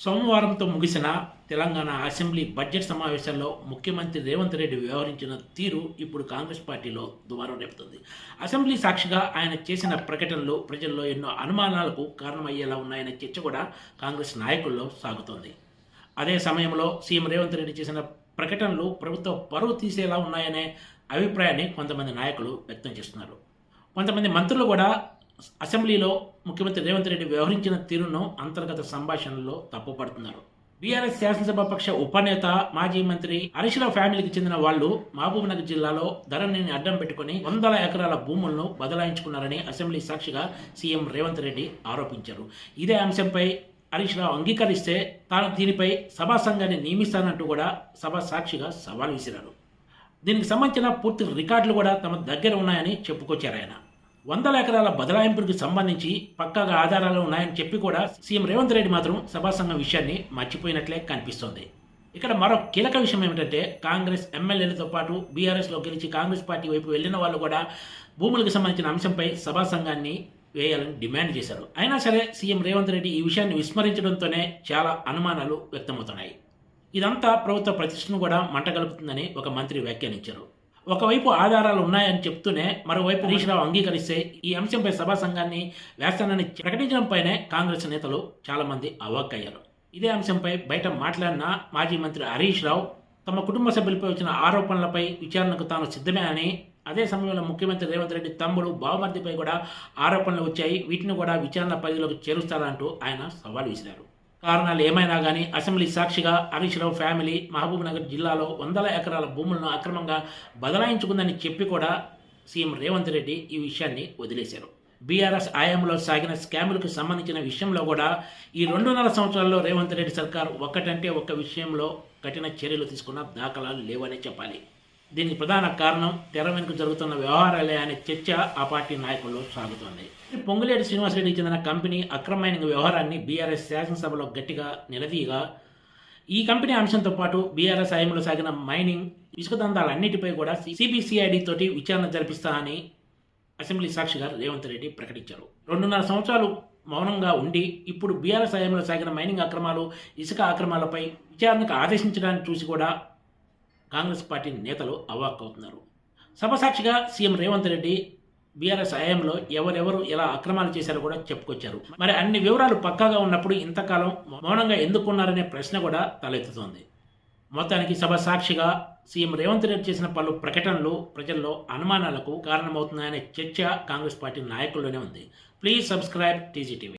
సోమవారంతో ముగిసిన Telangana assembly budget సమావేశాల్లో ముఖ్యమంత్రి రేవంత్ రెడ్డి వ్యవహరించిన తీరు ఇప్పుడు కాంగ్రెస్ పార్టీలో దుమారం రేపుతుంది. అసెంబ్లీ సాక్షిగా ఆయన చేసిన ప్రకటనలు ప్రజల్లో ఎన్నో అనుమానాలకు కారణమయ్యేలా ఉన్నాయనే చర్చ కూడా కాంగ్రెస్ నాయకుల్లో సాగుతోంది. అదే సమయంలో సీఎం రేవంత్ రెడ్డి చేసిన ప్రకటనలు ప్రభుత్వ పరువు తీసేలా ఉన్నాయనే అభిప్రాయాన్ని కొంతమంది నాయకులు వ్యక్తం చేస్తున్నారు. కొంతమంది మంత్రులు కూడా అసెంబ్లీలో ముఖ్యమంత్రి రేవంత్ రెడ్డి వ్యవహరించిన తీరును అంతర్గత సంభాషణల్లో తప్పుపడుతున్నారు. బీఆర్ఎస్ శాసనసభాపక్ష ఉపనేత మాజీ మంత్రి హరీష్ రావు ఫ్యామిలీకి చెందిన వాళ్ళు మహబూబ్నగర్ జిల్లాలో ధరణిని అడ్డం పెట్టుకుని 100 ఎకరాల భూములను బదలాయించుకున్నారని అసెంబ్లీ సాక్షిగా సీఎం రేవంత్ రెడ్డి ఆరోపించారు. ఇదే అంశంపై హరీష్ రావు అంగీకరిస్తే తాను దీనిపై సభా సంఘాన్ని నియమిస్తానంటూ కూడా సభ సాక్షిగా సవాల్ విసిరారు. దీనికి సంబంధించిన పూర్తి రికార్డులు కూడా తమ దగ్గర ఉన్నాయని చెప్పుకొచ్చారు. ఆయన 100 ఎకరాల బదలాయింపులకు సంబంధించి పక్కాగా ఆధారాలు ఉన్నాయని చెప్పి కూడా సీఎం రేవంత్ రెడ్డి మాత్రం సభా సంఘం విషయాన్ని మర్చిపోయినట్లే కనిపిస్తోంది. ఇక్కడ మరో కీలక విషయం ఏమిటంటే కాంగ్రెస్ ఎమ్మెల్యేలతో పాటు బీఆర్ఎస్లో గెలిచి కాంగ్రెస్ పార్టీ వైపు వెళ్లిన వాళ్ళు కూడా భూములకు సంబంధించిన అంశంపై సభా సంఘాన్ని వేయాలని డిమాండ్ చేశారు. అయినా సరే సీఎం రేవంత్ రెడ్డి ఈ విషయాన్ని విస్మరించడంతోనే చాలా అనుమానాలు వ్యక్తమవుతున్నాయి. ఇదంతా ప్రభుత్వ ప్రతిష్టను కూడా మంటగలుపుతుందని ఒక మంత్రి వ్యాఖ్యానించారు. ఒకవైపు ఆధారాలు ఉన్నాయని చెప్తూనే మరోవైపు హరీష్ రావు అంగీకరిస్తే ఈ అంశంపై సభా సంఘాన్ని వేస్తానని ప్రకటించడంపైనే కాంగ్రెస్ నేతలు చాలా మంది అవాక్కయ్యారు. ఇదే అంశంపై బయట మాట్లాడిన మాజీ మంత్రి హరీష్ రావు తమ కుటుంబ సభ్యులపై వచ్చిన ఆరోపణలపై విచారణకు తాను సిద్ధమే అని, అదే సమయంలో ముఖ్యమంత్రి రేవంత్ రెడ్డి తమ్ముడు బావమర్దిపై కూడా ఆరోపణలు వచ్చాయి, వీటిని కూడా విచారణ పరిధిలోకి చేరుస్తారంటూ ఆయన సవాల్ విసిరారు. కారణాలు ఏమైనా కానీ అసెంబ్లీ సాక్షిగా హరీష్ రావు ఫ్యామిలీ మహబూబ్నగర్ జిల్లాలో 100 ఎకరాల భూములను అక్రమంగా బదలాయించుకుందని చెప్పి కూడా సీఎం రేవంత్ రెడ్డి ఈ విషయాన్ని వదిలేశారు. బీఆర్ఎస్ హయాంలో సాగిన స్కాములకు సంబంధించిన విషయంలో కూడా ఈ 2.5 సంవత్సరాల్లో రేవంత్ రెడ్డి సర్కార్ ఒక్కటంటే ఒక్క విషయంలో కఠిన చర్యలు తీసుకున్న దాఖలాలు లేవనే చెప్పాలి. దీనికి ప్రధాన కారణం తెర వెనుక జరుగుతున్న వ్యవహారాలే అనే చర్చ ఆ పార్టీ నాయకుల్లో సాగుతోంది. పొంగులేటి శ్రీనివాసరెడ్డికి చెందిన కంపెనీ అక్రమమైన వ్యవహారాన్ని బీఆర్ఎస్ శాసనసభలో గట్టిగా నిలదీయగా ఈ కంపెనీ అంశంతో పాటు బీఆర్ఎస్ హయాంలో సాగిన మైనింగ్, ఇసుక దందాలన్నిటిపై కూడా సిబిసిఐడి తోటి విచారణ జరిపిస్తా అని అసెంబ్లీ సాక్షిగా రేవంత్ రెడ్డి ప్రకటించారు. 2.5 సంవత్సరాలు మౌనంగా ఉండి ఇప్పుడు బీఆర్ఎస్ హయాంలో సాగిన మైనింగ్ అక్రమాలు, ఇసుక అక్రమాలపై విచారణకు ఆదేశించడాన్ని చూసి కూడా కాంగ్రెస్ పార్టీ నేతలు అవాక్కవుతున్నారు. సభ సాక్షిగా సీఎం రేవంత్ రెడ్డి బీఆర్ఎస్ హయాంలో ఎవరెవరు ఎలా అక్రమాలు చేశారో కూడా చెప్పుకొచ్చారు. మరి అన్ని వివరాలు పక్కాగా ఉన్నప్పుడు ఇంతకాలం మౌనంగా ఎందుకున్నారనే ప్రశ్న కూడా తలెత్తుతోంది. మొత్తానికి సభ సాక్షిగా సీఎం రేవంత్ రెడ్డి చేసిన పలు ప్రకటనలు ప్రజల్లో అనుమానాలకు కారణమవుతున్నాయనే చర్చ కాంగ్రెస్ పార్టీ నాయకుల్లోనే ఉంది. Please subscribe TGTV.